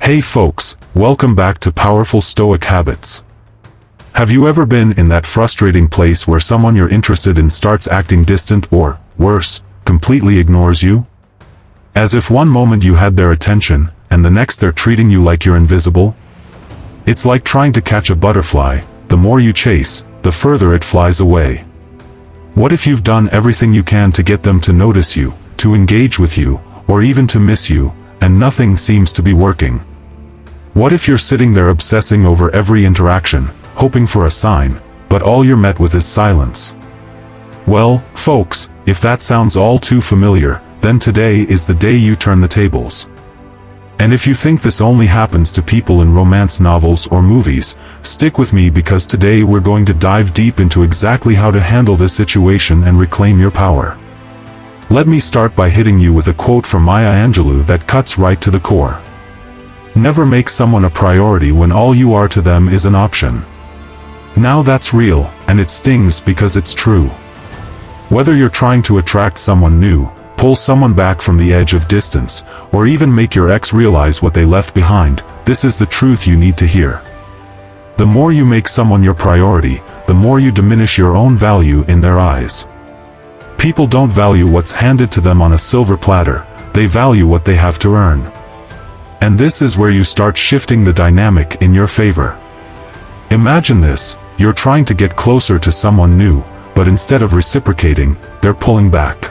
Hey folks, welcome back to Powerful Stoic Habits. Have you ever been in that frustrating place where someone you're interested in starts acting distant or, worse, completely ignores you? As if one moment you had their attention, and the next they're treating you like you're invisible? It's like trying to catch a butterfly. The more you chase, the further it flies away. What if you've done everything you can to get them to notice you, to engage with you, or even to miss you, and nothing seems to be working? What if you're sitting there obsessing over every interaction, hoping for a sign, but all you're met with is silence? Well, folks, if that sounds all too familiar, then today is the day you turn the tables. And if you think this only happens to people in romance novels or movies, stick with me because today we're going to dive deep into exactly how to handle this situation and reclaim your power. Let me start by hitting you with a quote from Maya Angelou that cuts right to the core. Never make someone a priority when all you are to them is an option. Now that's real, and it stings because it's true. Whether you're trying to attract someone new, pull someone back from the edge of distance, or even make your ex realize what they left behind, this is the truth you need to hear. The more you make someone your priority, the more you diminish your own value in their eyes. People don't value what's handed to them on a silver platter, they value what they have to earn. And this is where you start shifting the dynamic in your favor. Imagine this, you're trying to get closer to someone new, but instead of reciprocating, they're pulling back.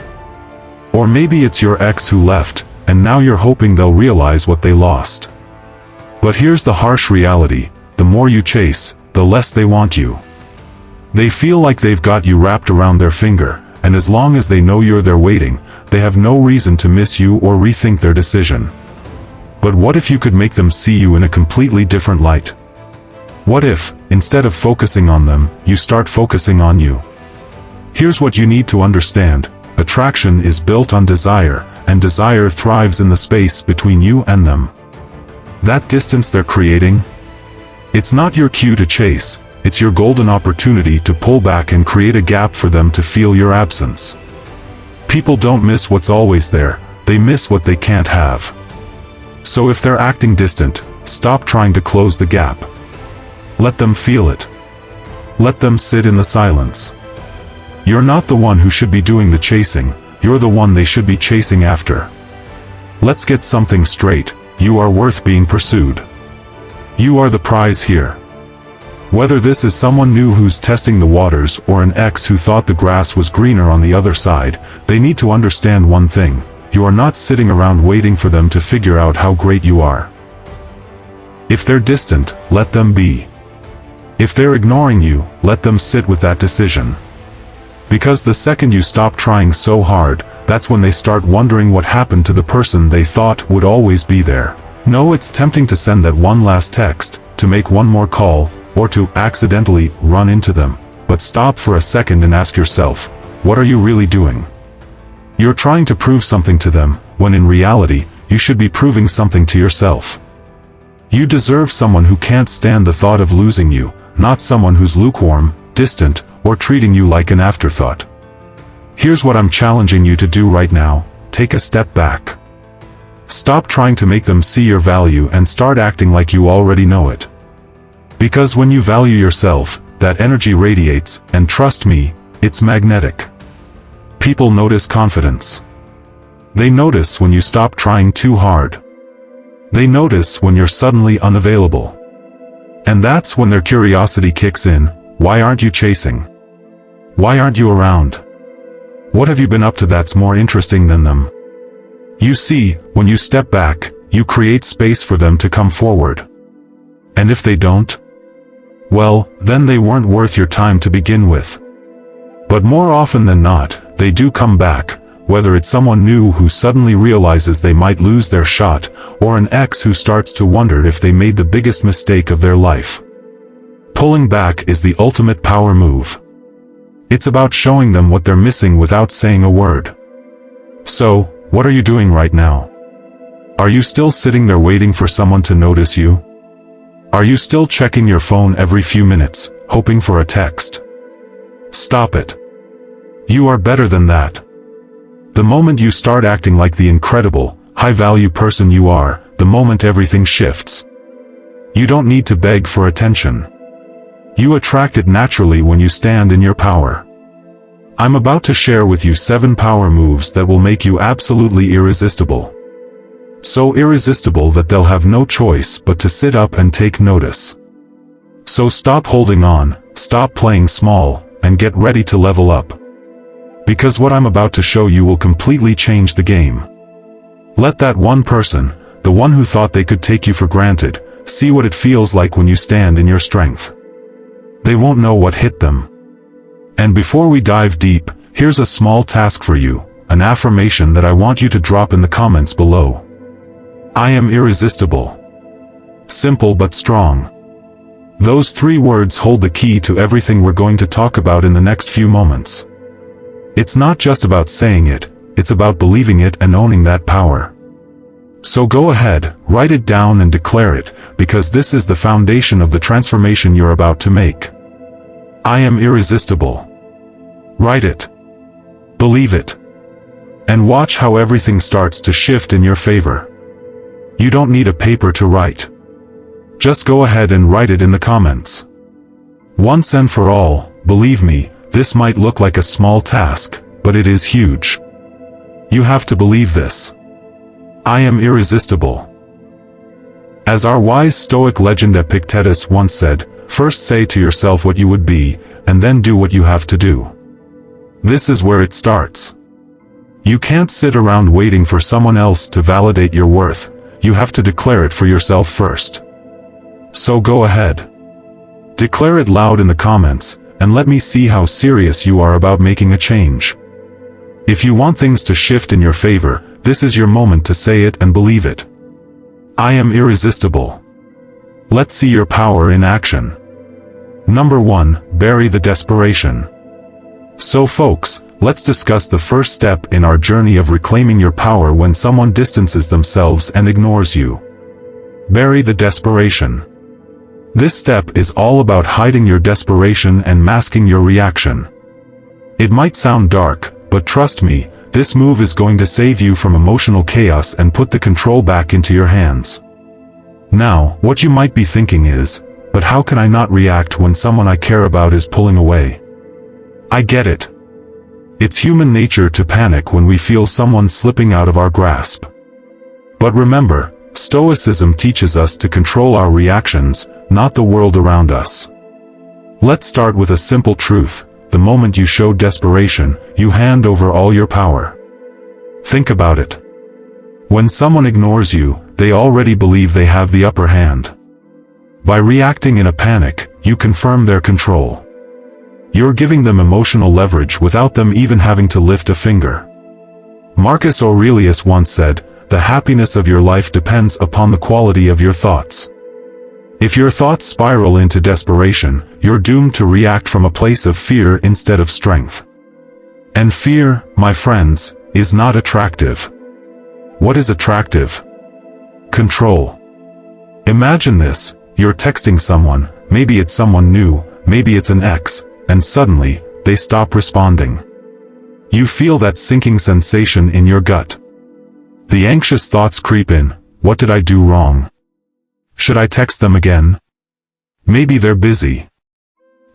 Or maybe it's your ex who left, and now you're hoping they'll realize what they lost. But here's the harsh reality, the more you chase, the less they want you. They feel like they've got you wrapped around their finger, and as long as they know you're there waiting, they have no reason to miss you or rethink their decision. But what if you could make them see you in a completely different light? What if, instead of focusing on them, you start focusing on you? Here's what you need to understand. Attraction is built on desire, and desire thrives in the space between you and them. That distance they're creating? It's not your cue to chase, it's your golden opportunity to pull back and create a gap for them to feel your absence. People don't miss what's always there, they miss what they can't have. So if they're acting distant, stop trying to close the gap. Let them feel it. Let them sit in the silence. You're not the one who should be doing the chasing, you're the one they should be chasing after. Let's get something straight, you are worth being pursued. You are the prize here. Whether this is someone new who's testing the waters or an ex who thought the grass was greener on the other side, they need to understand one thing. You are not sitting around waiting for them to figure out how great you are. If they're distant, let them be. If they're ignoring you, let them sit with that decision. Because the second you stop trying so hard, that's when they start wondering what happened to the person they thought would always be there. No, it's tempting to send that one last text, to make one more call, or to accidentally run into them. But stop for a second and ask yourself, what are you really doing? You're trying to prove something to them, when in reality, you should be proving something to yourself. You deserve someone who can't stand the thought of losing you, not someone who's lukewarm, distant, or treating you like an afterthought. Here's what I'm challenging you to do right now, take a step back. Stop trying to make them see your value and start acting like you already know it. Because when you value yourself, that energy radiates, and trust me, it's magnetic. People notice confidence. They notice when you stop trying too hard. They notice when you're suddenly unavailable. And that's when their curiosity kicks in. Why aren't you chasing? Why aren't you around? What have you been up to that's more interesting than them? You see, when you step back, you create space for them to come forward. And if they don't? Well, then they weren't worth your time to begin with. But more often than not, they do come back, whether it's someone new who suddenly realizes they might lose their shot, or an ex who starts to wonder if they made the biggest mistake of their life. Pulling back is the ultimate power move. It's about showing them what they're missing without saying a word. So, what are you doing right now? Are you still sitting there waiting for someone to notice you? Are you still checking your phone every few minutes, hoping for a text? Stop it. You are better than that. The moment you start acting like the incredible, high-value person you are, the moment everything shifts. You don't need to beg for attention. You attract it naturally when you stand in your power. I'm about to share with you 7 power moves that will make you absolutely irresistible. So irresistible that they'll have no choice but to sit up and take notice. So stop holding on, stop playing small, and get ready to level up. Because what I'm about to show you will completely change the game. Let that one person, the one who thought they could take you for granted, see what it feels like when you stand in your strength. They won't know what hit them. And before we dive deep, here's a small task for you, an affirmation that I want you to drop in the comments below. I am irresistible. Simple but strong. Those 3 words hold the key to everything we're going to talk about in the next few moments. It's not just about saying it, it's about believing it and owning that power. So go ahead, write it down and declare it, because this is the foundation of the transformation you're about to make. I am irresistible. Write it. Believe it. And watch how everything starts to shift in your favor. You don't need a paper to write. Just go ahead and write it in the comments. Once and for all, believe me, this might look like a small task, but it is huge. You have to believe this. I am irresistible. As our wise Stoic legend Epictetus once said, first say to yourself what you would be, and then do what you have to do. This is where it starts. You can't sit around waiting for someone else to validate your worth, you have to declare it for yourself first. So go ahead. Declare it loud in the comments, and let me see how serious you are about making a change. If you want things to shift in your favor, this is your moment to say it and believe it. I am irresistible. Let's see your power in action. Number 1, bury the desperation. So folks, let's discuss the first step in our journey of reclaiming your power when someone distances themselves and ignores you. Bury the desperation. This step is all about hiding your desperation and masking your reaction. It might sound dark, but trust me, this move is going to save you from emotional chaos and put the control back into your hands. Now, what you might be thinking is, but how can I not react when someone I care about is pulling away? I get it. It's human nature to panic when we feel someone slipping out of our grasp. But remember, Stoicism teaches us to control our reactions, not the world around us. Let's start with a simple truth. The moment you show desperation, you hand over all your power. Think about it. When someone ignores you, they already believe they have the upper hand. By reacting in a panic, you confirm their control. You're giving them emotional leverage without them even having to lift a finger. Marcus Aurelius once said, "The happiness of your life depends upon the quality of your thoughts." If your thoughts spiral into desperation, you're doomed to react from a place of fear instead of strength. And fear, my friends, is not attractive. What is attractive? Control. Imagine this, you're texting someone, maybe it's someone new, maybe it's an ex, and suddenly, they stop responding. You feel that sinking sensation in your gut. The anxious thoughts creep in. What did I do wrong? Should I text them again? Maybe they're busy.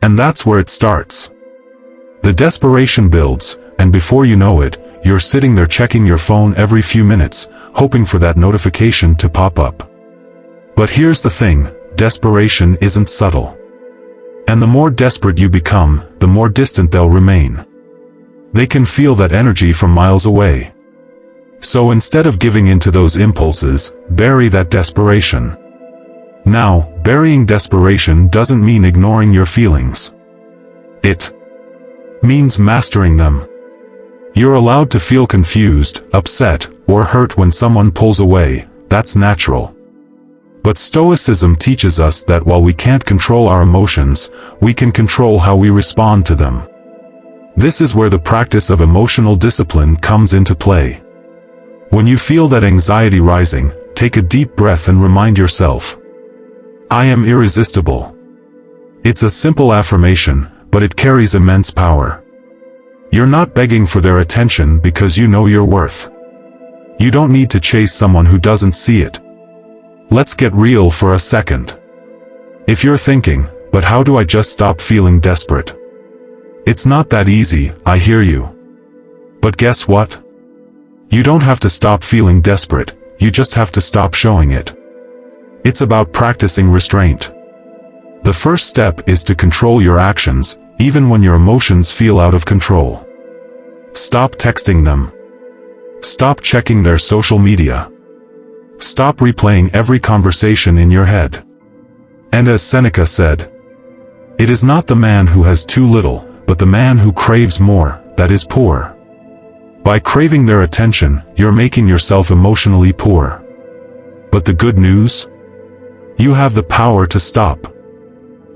And that's where it starts. The desperation builds, and before you know it, you're sitting there checking your phone every few minutes, hoping for that notification to pop up. But here's the thing, desperation isn't subtle. And the more desperate you become, the more distant they'll remain. They can feel that energy from miles away. So instead of giving in to those impulses, bury that desperation. Now, burying desperation doesn't mean ignoring your feelings. It means mastering them. You're allowed to feel confused, upset, or hurt when someone pulls away. That's natural. But Stoicism teaches us that while we can't control our emotions, we can control how we respond to them. This is where the practice of emotional discipline comes into play. When you feel that anxiety rising, take a deep breath and remind yourself, I am irresistible. It's a simple affirmation, but it carries immense power. You're not begging for their attention because you know your worth. You don't need to chase someone who doesn't see it. Let's get real for a second. If you're thinking, but how do I just stop feeling desperate? It's not that easy, I hear you. But guess what? You don't have to stop feeling desperate, you just have to stop showing it. It's about practicing restraint. The first step is to control your actions, even when your emotions feel out of control. Stop texting them. Stop checking their social media. Stop replaying every conversation in your head. And as Seneca said, it is not the man who has too little, but the man who craves more, that is poor. By craving their attention, you're making yourself emotionally poor. But the good news? You have the power to stop.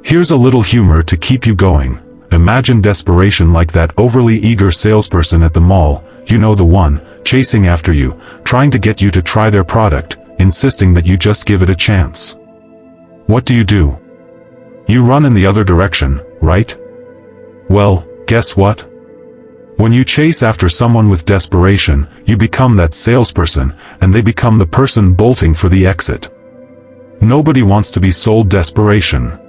Here's a little humor to keep you going. Imagine desperation like that overly eager salesperson at the mall, you know, the one, chasing after you, trying to get you to try their product, insisting that you just give it a chance. What do? You run in the other direction, right? Well, guess what? When you chase after someone with desperation, you become that salesperson, and they become the person bolting for the exit. Nobody wants to be sold desperation.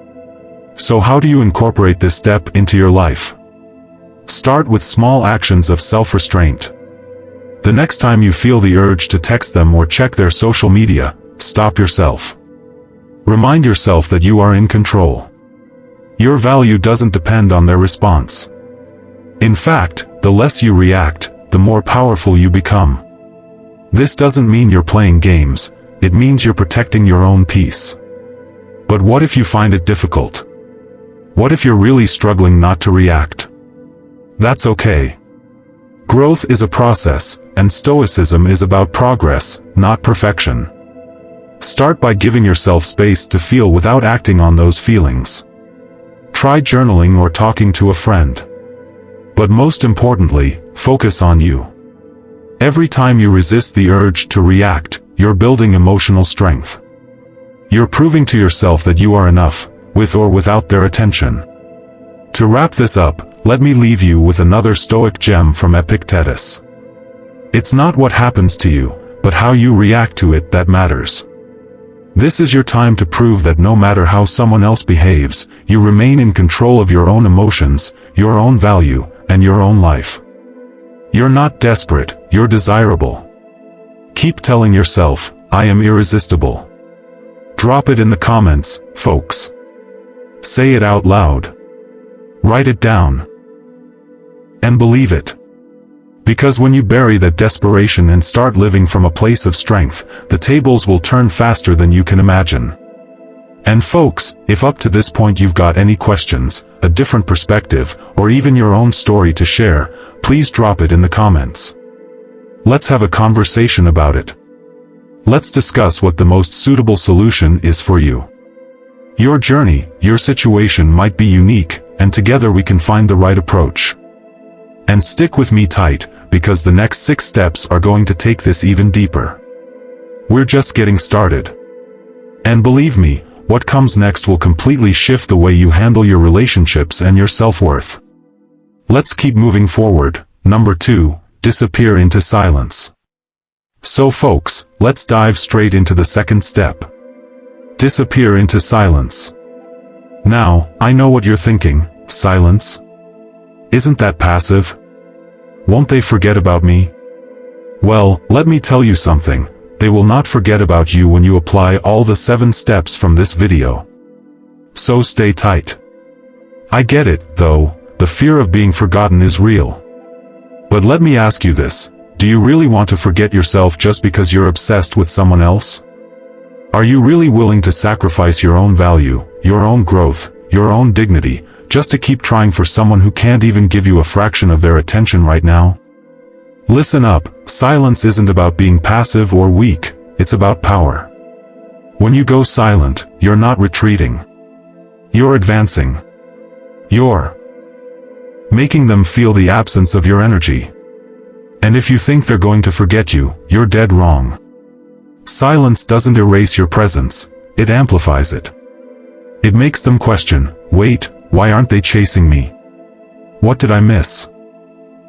So how do you incorporate this step into your life? Start with small actions of self-restraint. The next time you feel the urge to text them or check their social media, stop yourself. Remind yourself that you are in control. Your value doesn't depend on their response. In fact, the less you react, the more powerful you become. This doesn't mean you're playing games, it means you're protecting your own peace. But what if you find it difficult? What if you're really struggling not to react? That's okay. Growth is a process, and Stoicism is about progress, not perfection. Start by giving yourself space to feel without acting on those feelings. Try journaling or talking to a friend. But most importantly, focus on you. Every time you resist the urge to react, you're building emotional strength. You're proving to yourself that you are enough, with or without their attention. To wrap this up, let me leave you with another Stoic gem from Epictetus. It's not what happens to you, but how you react to it that matters. This is your time to prove that no matter how someone else behaves, you remain in control of your own emotions, your own value, and your own life. You're not desperate, you're desirable. Keep telling yourself, I am irresistible. Drop it in the comments, folks. Say it out loud. Write it down. And believe it. Because when you bury that desperation and start living from a place of strength, the tables will turn faster than you can imagine. And folks, if up to this point you've got any questions, a different perspective, or even your own story to share, please drop it in the comments. Let's have a conversation about it. Let's discuss what the most suitable solution is for you. Your journey, your situation might be unique, and together we can find the right approach. And stick with me tight, because the next 6 steps are going to take this even deeper. We're just getting started. And believe me, what comes next will completely shift the way you handle your relationships and your self-worth. Let's keep moving forward. Number 2, disappear into silence. So folks, let's dive straight into the second step. Disappear into silence. Now, I know what you're thinking, silence? Isn't that passive? Won't they forget about me? Well, let me tell you something, they will not forget about you when you apply all the 7 steps from this video. So stay tight. I get it, though, the fear of being forgotten is real. But let me ask you this, do you really want to forget yourself just because you're obsessed with someone else? Are you really willing to sacrifice your own value, your own growth, your own dignity, just to keep trying for someone who can't even give you a fraction of their attention right now? Listen up, silence isn't about being passive or weak, it's about power. When you go silent, you're not retreating. You're advancing. You're making them feel the absence of your energy. And if you think they're going to forget you, you're dead wrong. Silence doesn't erase your presence, it amplifies it. It makes them question, wait, why aren't they chasing me? What did I miss?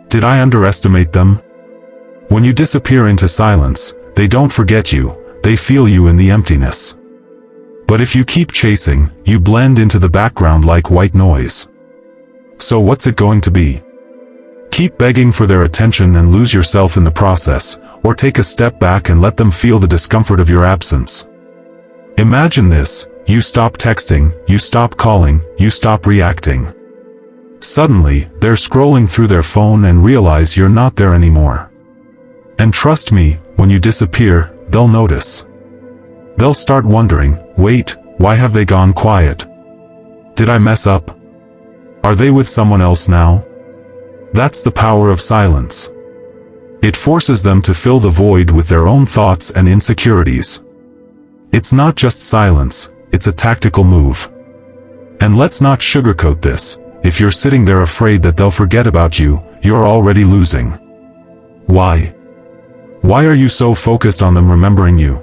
Did I underestimate them? When you disappear into silence, they don't forget you, they feel you in the emptiness. But if you keep chasing, you blend into the background like white noise. So what's it going to be? Keep begging for their attention and lose yourself in the process, or take a step back and let them feel the discomfort of your absence. Imagine this: you stop texting, you stop calling, you stop reacting. Suddenly, they're scrolling through their phone and realize you're not there anymore. And trust me, when you disappear, they'll notice. They'll start wondering, wait, why have they gone quiet? Did I mess up? Are they with someone else now? That's the power of silence. It forces them to fill the void with their own thoughts and insecurities. It's not just silence, it's a tactical move. And let's not sugarcoat this: if you're sitting there afraid that they'll forget about you, you're already losing. Why? Why are you so focused on them remembering you?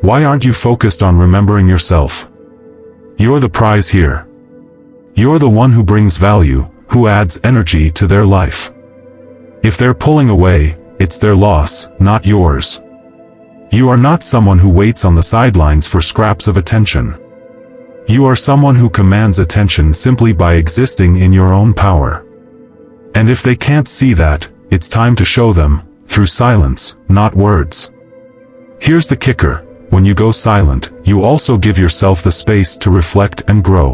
Why aren't you focused on remembering yourself? You're the prize here. You're the one who brings value, who adds energy to their life. If they're pulling away, it's their loss, not yours. You are not someone who waits on the sidelines for scraps of attention. You are someone who commands attention simply by existing in your own power. And if they can't see that, it's time to show them, through silence, not words. Here's the kicker: when you go silent, you also give yourself the space to reflect and grow.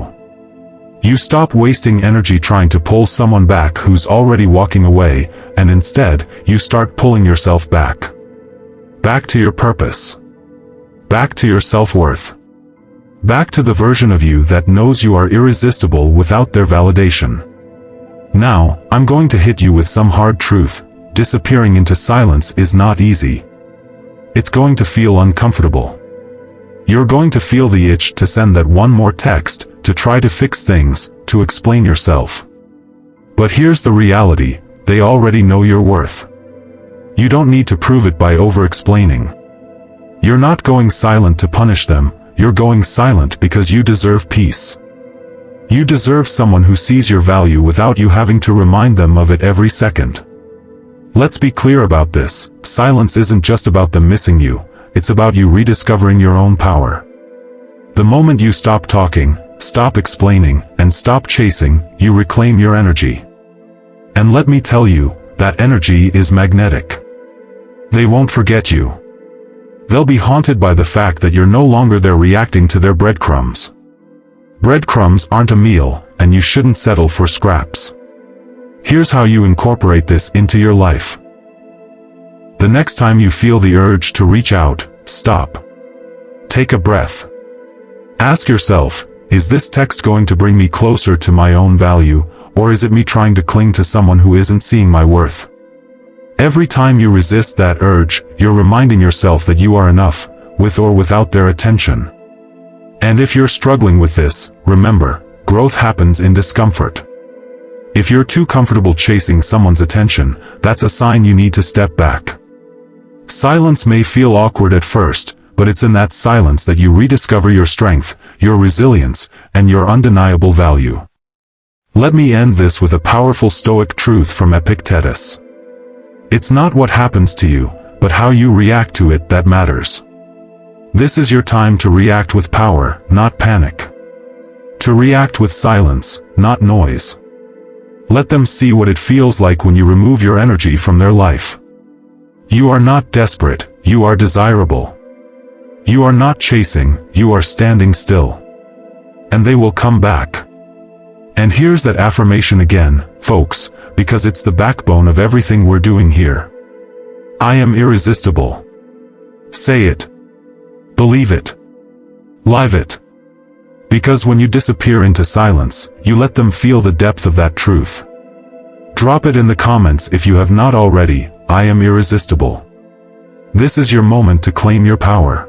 You stop wasting energy trying to pull someone back who's already walking away, and instead, you start pulling yourself back. Back to your purpose. Back to your self-worth. Back to the version of you that knows you are irresistible without their validation. Now, I'm going to hit you with some hard truth: disappearing into silence is not easy. It's going to feel uncomfortable. You're going to feel the itch to send that one more text, to try to fix things, to explain yourself. But here's the reality: they already know your worth. You don't need to prove it by over-explaining. You're not going silent to punish them, you're going silent because you deserve peace. You deserve someone who sees your value without you having to remind them of it every second. Let's be clear about this: silence isn't just about them missing you, it's about you rediscovering your own power. The moment you stop talking, stop explaining, and stop chasing, you reclaim your energy. And let me tell you, that energy is magnetic. They won't forget you. They'll be haunted by the fact that you're no longer there reacting to their breadcrumbs. Breadcrumbs aren't a meal, and you shouldn't settle for scraps. Here's how you incorporate this into your life. The next time you feel the urge to reach out, stop. Take a breath. Ask yourself, is this text going to bring me closer to my own value, or is it me trying to cling to someone who isn't seeing my worth? Every time you resist that urge, you're reminding yourself that you are enough, with or without their attention. And if you're struggling with this, remember, growth happens in discomfort. If you're too comfortable chasing someone's attention, that's a sign you need to step back. Silence may feel awkward at first, but it's in that silence that you rediscover your strength, your resilience, and your undeniable value. Let me end this with a powerful Stoic truth from Epictetus. It's not what happens to you, but how you react to it that matters. This is your time to react with power, not panic. To react with silence, not noise. Let them see what it feels like when you remove your energy from their life. You are not desperate, you are desirable. You are not chasing, you are standing still. And they will come back. And here's that affirmation again, folks, because it's the backbone of everything we're doing here. I am irresistible. Say it. Believe it. Live it. Because when you disappear into silence, you let them feel the depth of that truth. Drop it in the comments if you have not already. I am irresistible. This is your moment to claim your power.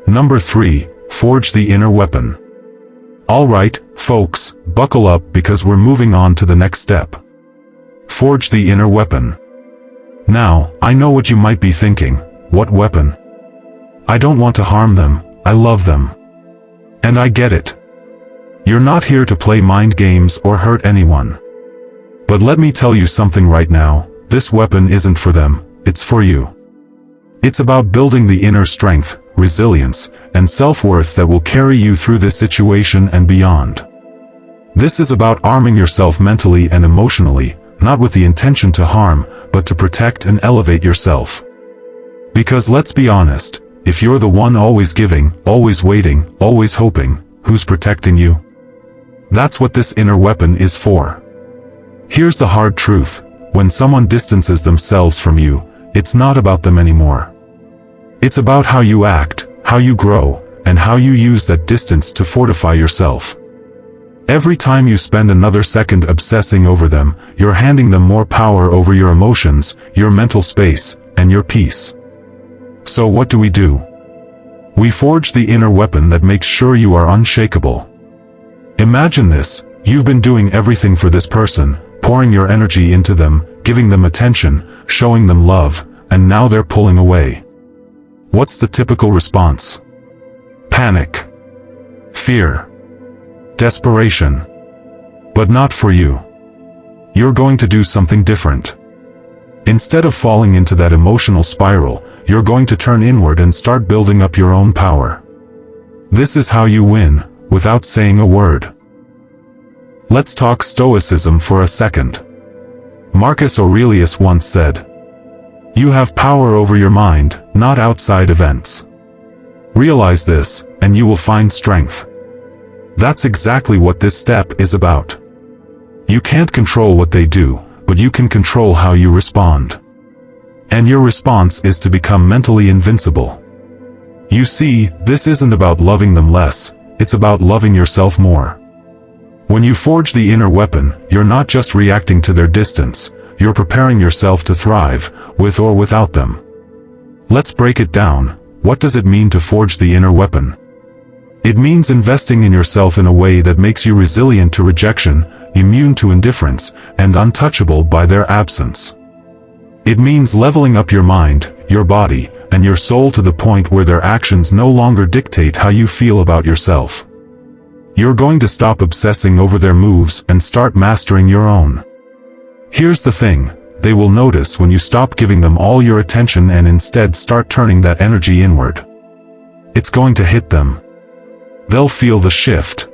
Number 3, forge the inner weapon. Alright, folks, buckle up because we're moving on to the next step. Forge the inner weapon. Now, I know what you might be thinking. What weapon? I don't want to harm them, I love them. And I get it. You're not here to play mind games or hurt anyone. But let me tell you something right now, this weapon isn't for them, it's for you. It's about building the inner strength, resilience, and self-worth that will carry you through this situation and beyond. This is about arming yourself mentally and emotionally, not with the intention to harm, but to protect and elevate yourself. Because let's be honest, if you're the one always giving, always waiting, always hoping, who's protecting you? That's what this inner weapon is for. Here's the hard truth: when someone distances themselves from you, it's not about them anymore. It's about how you act, how you grow, and how you use that distance to fortify yourself. Every time you spend another second obsessing over them, you're handing them more power over your emotions, your mental space, and your peace. So what do? We forge the inner weapon that makes sure you are unshakable. Imagine this: you've been doing everything for this person, pouring your energy into them, giving them attention, showing them love, and now they're pulling away. What's the typical response? Panic. Fear. Desperation. But not for you. You're going to do something different. Instead of falling into that emotional spiral, you're going to turn inward and start building up your own power. This is how you win, without saying a word. Let's talk Stoicism for a second. Marcus Aurelius once said, "You have power over your mind, not outside events. Realize this, and you will find strength." That's exactly what this step is about. You can't control what they do, but you can control how you respond. And your response is to become mentally invincible. You see, this isn't about loving them less, it's about loving yourself more. When you forge the inner weapon, you're not just reacting to their distance, you're preparing yourself to thrive, with or without them. Let's break it down. What does it mean to forge the inner weapon? It means investing in yourself in a way that makes you resilient to rejection, immune to indifference, and untouchable by their absence. It means leveling up your mind, your body, and your soul to the point where their actions no longer dictate how you feel about yourself. You're going to stop obsessing over their moves and start mastering your own. Here's the thing: they will notice when you stop giving them all your attention and instead start turning that energy inward. It's going to hit them. They'll feel the shift.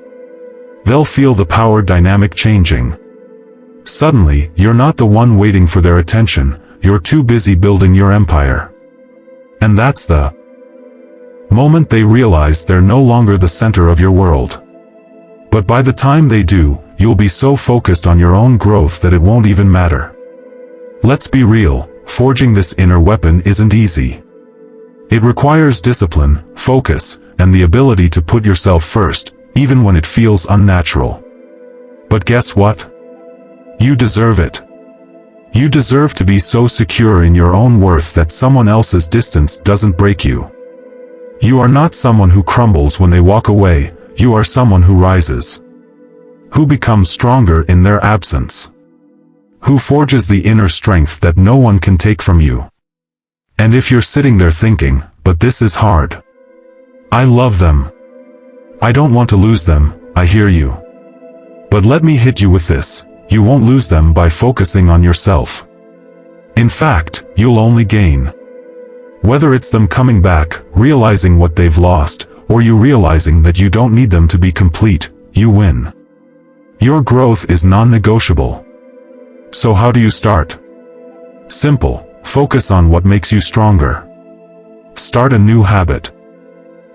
They'll feel the power dynamic changing. Suddenly, you're not the one waiting for their attention, you're too busy building your empire. And that's the moment they realize they're no longer the center of your world. But by the time they do, you'll be so focused on your own growth that it won't even matter. Let's be real, forging this inner weapon isn't easy. It requires discipline, focus, and the ability to put yourself first, even when it feels unnatural. But guess what? You deserve it. You deserve to be so secure in your own worth that someone else's distance doesn't break you. You are not someone who crumbles when they walk away, you are someone who rises. Who becomes stronger in their absence. Who forges the inner strength that no one can take from you. And if you're sitting there thinking, "But this is hard. I love them. I don't want to lose them," I hear you. But let me hit you with this: you won't lose them by focusing on yourself. In fact, you'll only gain. Whether it's them coming back, realizing what they've lost, or you realizing that you don't need them to be complete, you win. Your growth is non-negotiable. So how do you start? Simple: focus on what makes you stronger. Start a new habit.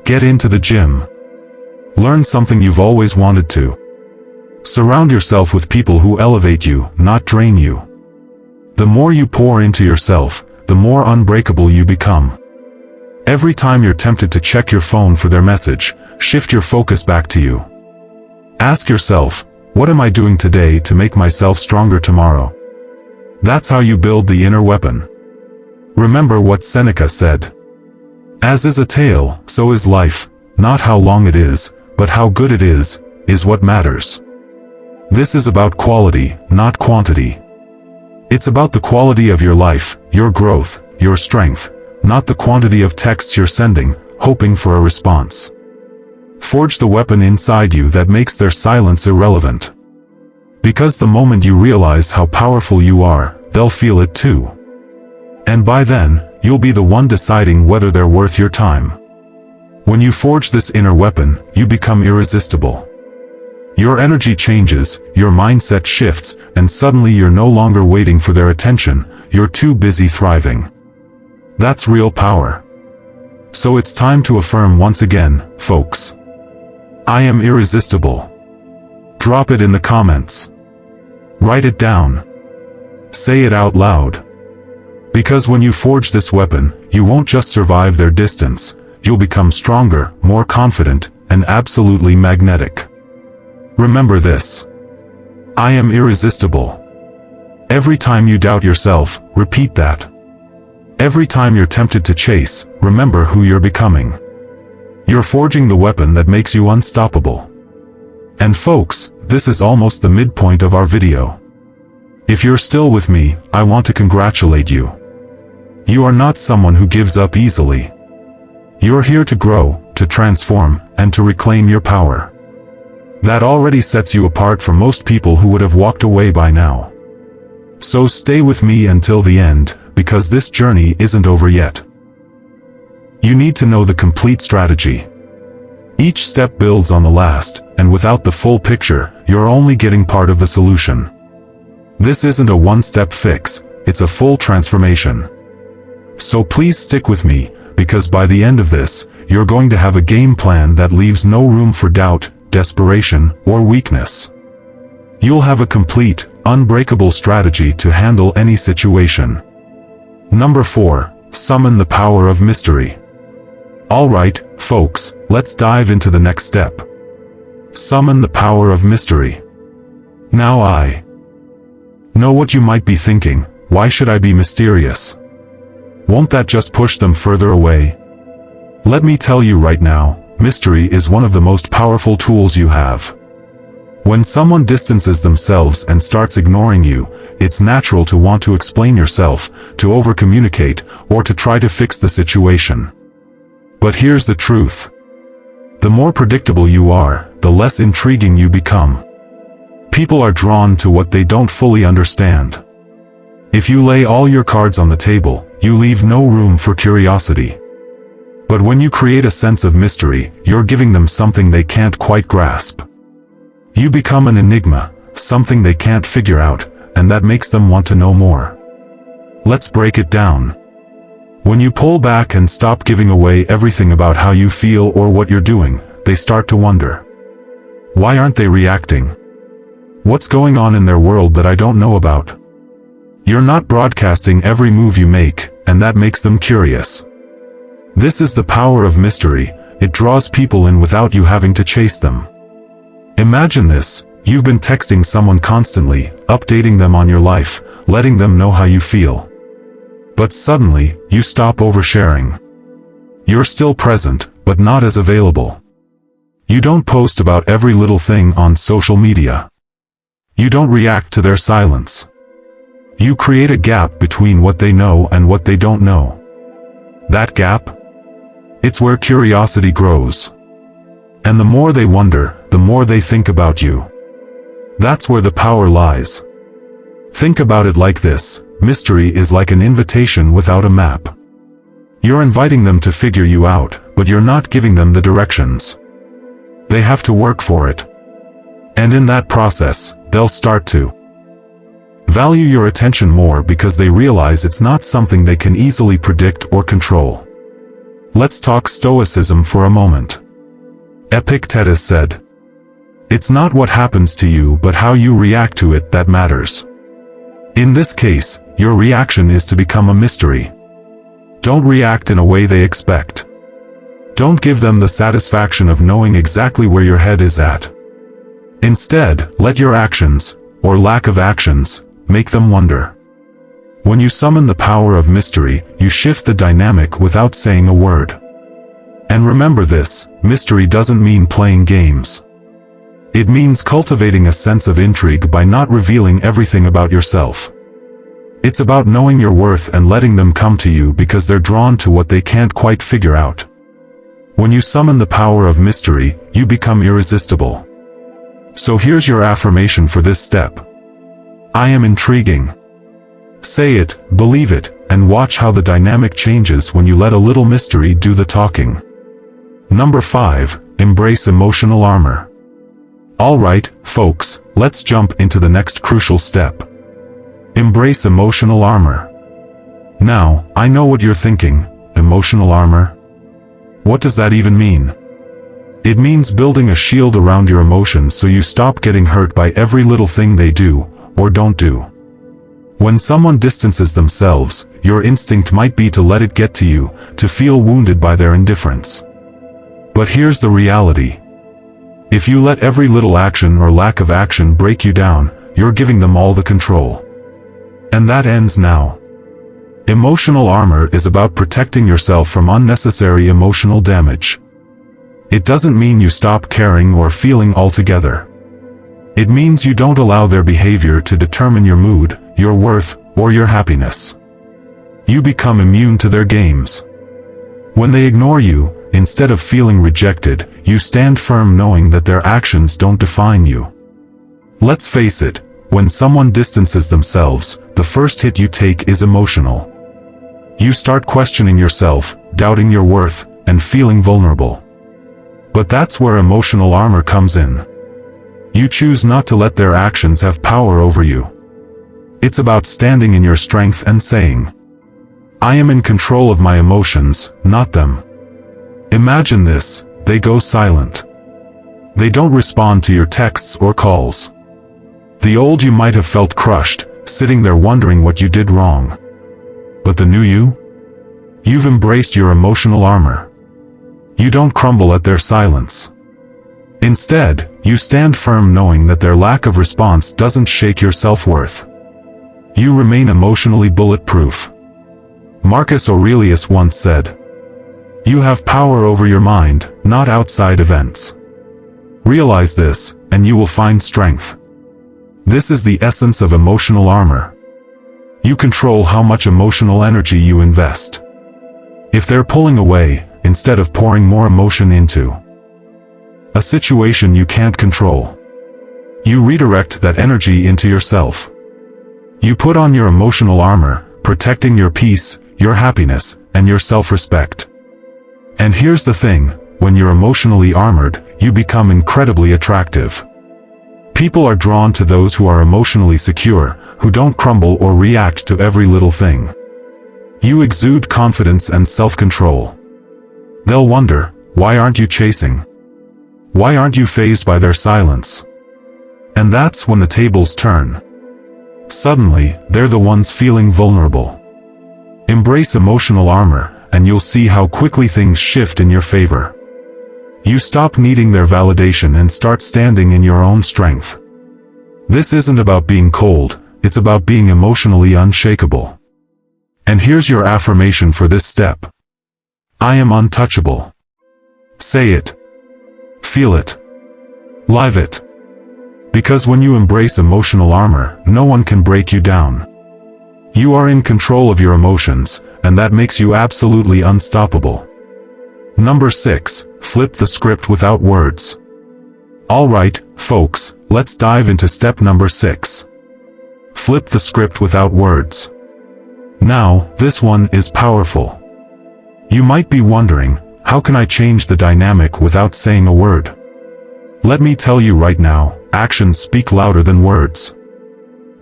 Get into the gym. Learn something you've always wanted to. Surround yourself with people who elevate you, not drain you. The more you pour into yourself, the more unbreakable you become. Every time you're tempted to check your phone for their message, shift your focus back to you. Ask yourself, what am I doing today to make myself stronger tomorrow? That's how you build the inner weapon. Remember what Seneca said. As is a tale, so is life. Not how long it is, but how good it is what matters. This is about quality, not quantity. It's about the quality of your life, your growth, your strength, not the quantity of texts you're sending, hoping for a response. Forge the weapon inside you that makes their silence irrelevant. Because the moment you realize how powerful you are, they'll feel it too. And by then, you'll be the one deciding whether they're worth your time. When you forge this inner weapon, you become irresistible. Your energy changes, your mindset shifts, and suddenly you're no longer waiting for their attention, you're too busy thriving. That's real power. So it's time to affirm once again, folks. I am irresistible. Drop it in the comments. Write it down. Say it out loud. Because when you forge this weapon, you won't just survive their distance, you'll become stronger, more confident, and absolutely magnetic. Remember this. I am irresistible. Every time you doubt yourself, repeat that. Every time you're tempted to chase, remember who you're becoming. You're forging the weapon that makes you unstoppable. And folks, this is almost the midpoint of our video. If you're still with me, I want to congratulate you. You are not someone who gives up easily. You're here to grow, to transform, and to reclaim your power. That already sets you apart from most people who would have walked away by now. So stay with me until the end, because this journey isn't over yet. You need to know the complete strategy. Each step builds on the last, and without the full picture, you're only getting part of the solution. This isn't a one-step fix, it's a full transformation. So please stick with me, because by the end of this, you're going to have a game plan that leaves no room for doubt, desperation, or weakness. You'll have a complete, unbreakable strategy to handle any situation. Number 4, summon the power of mystery. Alright, folks, let's dive into the next step. Summon the power of mystery. Now I know what you might be thinking, why should I be mysterious? Won't that just push them further away? Let me tell you right now, mystery is one of the most powerful tools you have. When someone distances themselves and starts ignoring you, it's natural to want to explain yourself, to over-communicate, or to try to fix the situation. But here's the truth. The more predictable you are, the less intriguing you become. People are drawn to what they don't fully understand. If you lay all your cards on the table, you leave no room for curiosity. But when you create a sense of mystery, you're giving them something they can't quite grasp. You become an enigma, something they can't figure out, and that makes them want to know more. Let's break it down. When you pull back and stop giving away everything about how you feel or what you're doing, they start to wonder. Why aren't they reacting? What's going on in their world that I don't know about? You're not broadcasting every move you make, and that makes them curious. This is the power of mystery, it draws people in without you having to chase them. Imagine this, you've been texting someone constantly, updating them on your life, letting them know how you feel. But suddenly, you stop oversharing. You're still present, but not as available. You don't post about every little thing on social media. You don't react to their silence. You create a gap between what they know and what they don't know. That gap? It's where curiosity grows. And the more they wonder, the more they think about you. That's where the power lies. Think about it like this, mystery is like an invitation without a map. You're inviting them to figure you out, but you're not giving them the directions. They have to work for it. And in that process, they'll start to value your attention more because they realize it's not something they can easily predict or control. Let's talk Stoicism for a moment. Epictetus said, "It's not what happens to you but how you react to it that matters." In this case, your reaction is to become a mystery. Don't react in a way they expect. Don't give them the satisfaction of knowing exactly where your head is at. Instead, let your actions, or lack of actions, make them wonder. When you summon the power of mystery, you shift the dynamic without saying a word. And remember this, mystery doesn't mean playing games. It means cultivating a sense of intrigue by not revealing everything about yourself. It's about knowing your worth and letting them come to you because they're drawn to what they can't quite figure out. When you summon the power of mystery, you become irresistible. So here's your affirmation for this step. I am intriguing. Say it, believe it, and watch how the dynamic changes when you let a little mystery do the talking. Number 5. Embrace emotional armor. Alright, folks, let's jump into the next crucial step. Embrace emotional armor. Now, I know what you're thinking. Emotional armor? What does that even mean? It means building a shield around your emotions so you stop getting hurt by every little thing they do, or don't do. When someone distances themselves, your instinct might be to let it get to you, to feel wounded by their indifference. But here's the reality. If you let every little action or lack of action break you down, you're giving them all the control. And that ends now. Emotional armor is about protecting yourself from unnecessary emotional damage. It doesn't mean you stop caring or feeling altogether. It means you don't allow their behavior to determine your mood, your worth, or your happiness. You become immune to their games. When they ignore you, instead of feeling rejected, you stand firm knowing that their actions don't define you. Let's face it, when someone distances themselves, the first hit you take is emotional. You start questioning yourself, doubting your worth, and feeling vulnerable. But that's where emotional armor comes in. You choose not to let their actions have power over you. It's about standing in your strength and saying, I am in control of my emotions, not them. Imagine this, they go silent. They don't respond to your texts or calls. The old you might have felt crushed, sitting there wondering what you did wrong. But the new you? You've embraced your emotional armor. You don't crumble at their silence. Instead, you stand firm knowing that their lack of response doesn't shake your self-worth. You remain emotionally bulletproof. Marcus Aurelius once said, "You have power over your mind, not outside events." Realize this, and you will find strength. This is the essence of emotional armor. You control how much emotional energy you invest. If they're pulling away, instead of pouring more emotion into a situation you can't control, you redirect that energy into yourself. You put on your emotional armor, protecting your peace, your happiness, and your self-respect. And here's the thing, when you're emotionally armored, you become incredibly attractive. People are drawn to those who are emotionally secure, who don't crumble or react to every little thing. You exude confidence and self-control. They'll wonder, why aren't you chasing? Why aren't you fazed by their silence? And that's when the tables turn. Suddenly, they're the ones feeling vulnerable. Embrace emotional armor, and you'll see how quickly things shift in your favor. You stop needing their validation and start standing in your own strength. This isn't about being cold, it's about being emotionally unshakable. And here's your affirmation for this step. I am untouchable. Say it. Feel it. Live it. Because when you embrace emotional armor, no one can break you down. You are in control of your emotions, and that makes you absolutely unstoppable. Number 6, flip the script without words. Alright, folks, let's dive into step number 6. Flip the script without words. Now, this one is powerful. You might be wondering, how can I change the dynamic without saying a word? Let me tell you right now, actions speak louder than words.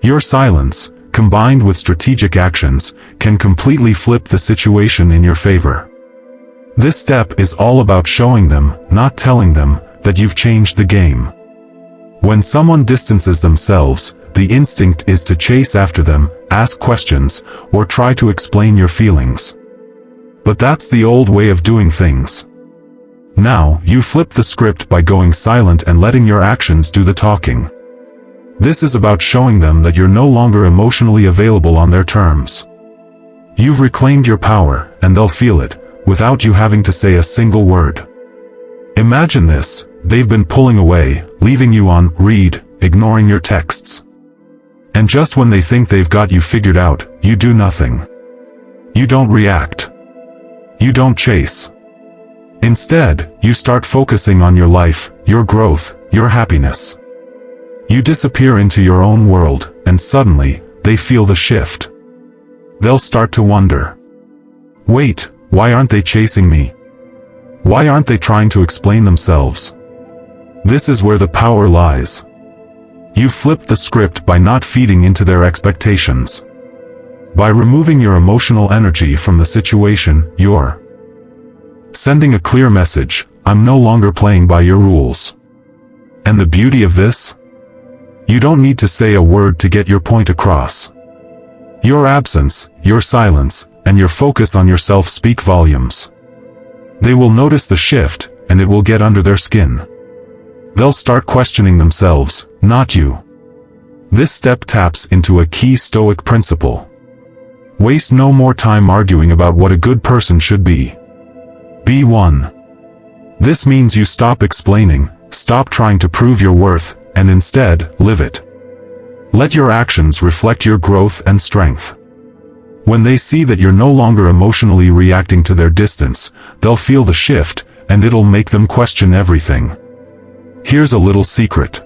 Your silence, combined with strategic actions, can completely flip the situation in your favor. This step is all about showing them, not telling them, that you've changed the game. When someone distances themselves, the instinct is to chase after them, ask questions, or try to explain your feelings. But that's the old way of doing things. Now, you flip the script by going silent and letting your actions do the talking. This is about showing them that you're no longer emotionally available on their terms. You've reclaimed your power, and they'll feel it, without you having to say a single word. Imagine this, they've been pulling away, leaving you on read, ignoring your texts. And just when they think they've got you figured out, you do nothing. You don't react. You don't chase. Instead, you start focusing on your life, your growth, your happiness. You disappear into your own world, and suddenly, they feel the shift. They'll start to wonder. Wait, why aren't they chasing me? Why aren't they trying to explain themselves? This is where the power lies. You flip the script by not feeding into their expectations. By removing your emotional energy from the situation, you're sending a clear message: I'm no longer playing by your rules. And the beauty of this? You don't need to say a word to get your point across. Your absence, your silence, and your focus on yourself speak volumes. They will notice the shift, and it will get under their skin. They'll start questioning themselves, not you. This step taps into a key Stoic principle. Waste no more time arguing about what a good person should be. Be one. This means you stop explaining, stop trying to prove your worth, and instead, live it. Let your actions reflect your growth and strength. When they see that you're no longer emotionally reacting to their distance, they'll feel the shift, and it'll make them question everything. Here's a little secret.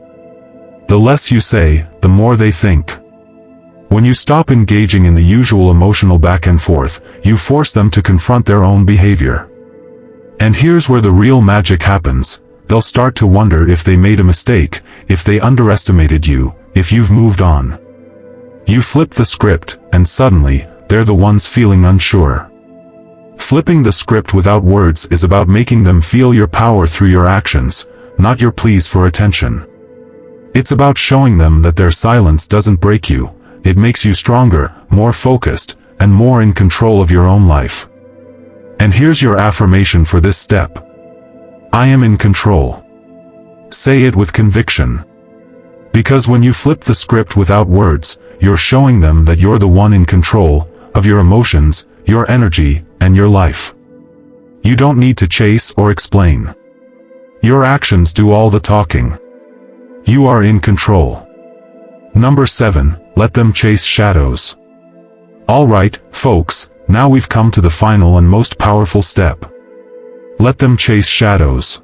The less you say, the more they think. When you stop engaging in the usual emotional back and forth, you force them to confront their own behavior. And here's where the real magic happens. They'll start to wonder if they made a mistake, if they underestimated you, if you've moved on. You flip the script, and suddenly, they're the ones feeling unsure. Flipping the script without words is about making them feel your power through your actions, not your pleas for attention. It's about showing them that their silence doesn't break you, it makes you stronger, more focused, and more in control of your own life. And here's your affirmation for this step. I am in control. Say it with conviction. Because when you flip the script without words, you're showing them that you're the one in control of your emotions, your energy, and your life. You don't need to chase or explain. Your actions do all the talking. You are in control. Number 7, let them chase shadows. Alright, folks, now we've come to the final and most powerful step. Let them chase shadows.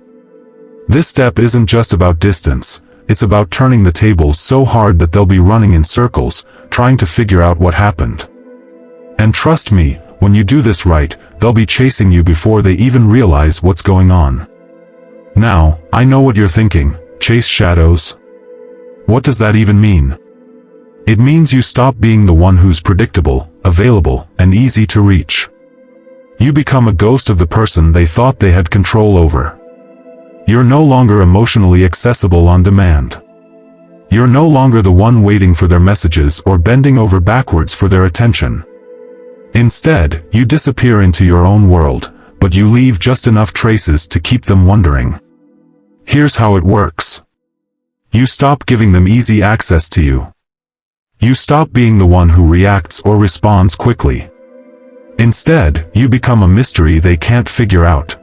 This step isn't just about distance, it's about turning the tables so hard that they'll be running in circles, trying to figure out what happened. And trust me, when you do this right, they'll be chasing you before they even realize what's going on. Now, I know what you're thinking, chase shadows? What does that even mean? It means you stop being the one who's predictable, available, and easy to reach. You become a ghost of the person they thought they had control over. You're no longer emotionally accessible on demand. You're no longer the one waiting for their messages or bending over backwards for their attention. Instead, you disappear into your own world, but you leave just enough traces to keep them wondering. Here's how it works. You stop giving them easy access to you. You stop being the one who reacts or responds quickly. Instead, you become a mystery they can't figure out.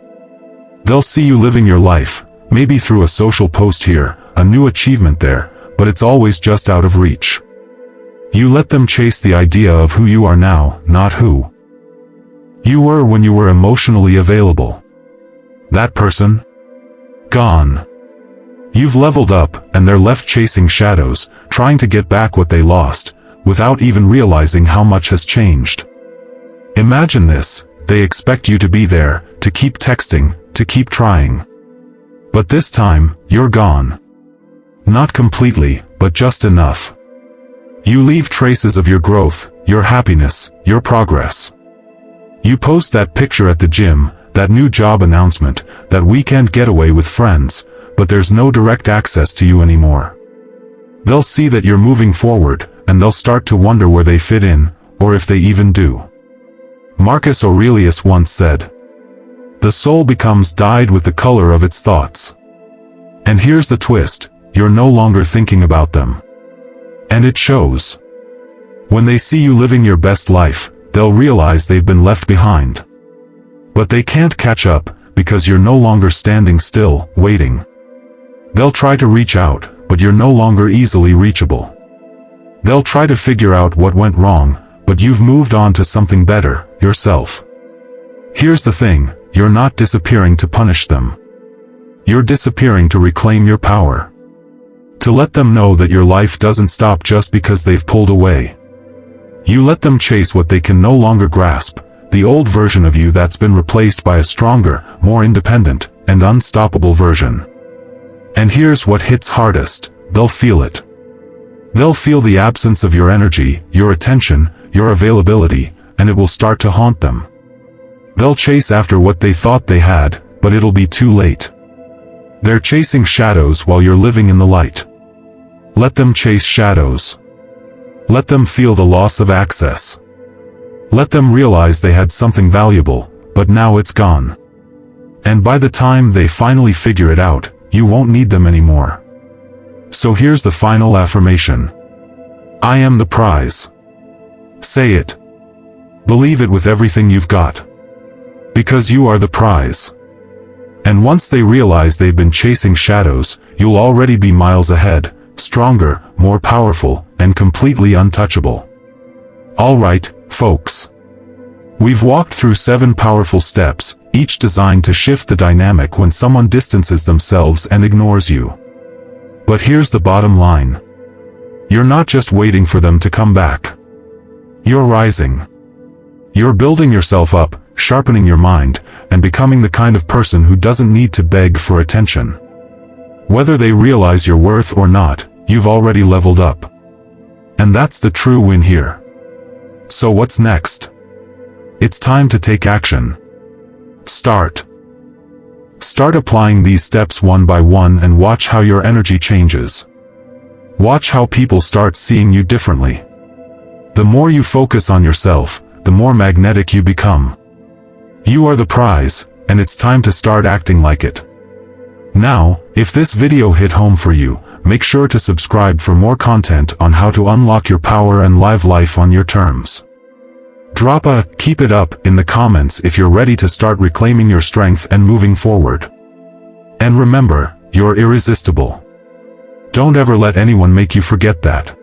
They'll see you living your life, maybe through a social post here, a new achievement there, but it's always just out of reach. You let them chase the idea of who you are now, not who you were when you were emotionally available. That person? Gone. You've leveled up, and they're left chasing shadows, trying to get back what they lost, without even realizing how much has changed. Imagine this, they expect you to be there, to keep texting, to keep trying. But this time, you're gone. Not completely, but just enough. You leave traces of your growth, your happiness, your progress. You post that picture at the gym, that new job announcement, that weekend getaway with friends, but there's no direct access to you anymore. They'll see that you're moving forward, and they'll start to wonder where they fit in, or if they even do. Marcus Aurelius once said, "The soul becomes dyed with the color of its thoughts." And here's the twist, you're no longer thinking about them. And it shows. When they see you living your best life, they'll realize they've been left behind. But they can't catch up, because you're no longer standing still, waiting. They'll try to reach out, but you're no longer easily reachable. They'll try to figure out what went wrong, but you've moved on to something better, yourself. Here's the thing, you're not disappearing to punish them. You're disappearing to reclaim your power. To let them know that your life doesn't stop just because they've pulled away. You let them chase what they can no longer grasp, the old version of you that's been replaced by a stronger, more independent, and unstoppable version. And here's what hits hardest: they'll feel it. They'll feel the absence of your energy, your attention, your availability, and it will start to haunt them. They'll chase after what they thought they had, but it'll be too late. They're chasing shadows while you're living in the light. Let them chase shadows. Let them feel the loss of access. Let them realize they had something valuable, but now it's gone. And by the time they finally figure it out, you won't need them anymore. So here's the final affirmation. I am the prize. Say it. Believe it with everything you've got. Because you are the prize. And once they realize they've been chasing shadows, you'll already be miles ahead, stronger, more powerful, and completely untouchable. Alright, folks. We've walked through 7 powerful steps, each designed to shift the dynamic when someone distances themselves and ignores you. But here's the bottom line. You're not just waiting for them to come back. You're rising. You're building yourself up, sharpening your mind, and becoming the kind of person who doesn't need to beg for attention. Whether they realize your worth or not, you've already leveled up. And that's the true win here. So what's next? It's time to take action. Start applying these steps one by one and watch how your energy changes. Watch how people start seeing you differently. The more you focus on yourself, the more magnetic you become. You are the prize, and it's time to start acting like it. Now, if this video hit home for you, make sure to subscribe for more content on how to unlock your power and live life on your terms. Drop a "keep it up" in the comments if you're ready to start reclaiming your strength and moving forward. And remember, you're irresistible. Don't ever let anyone make you forget that.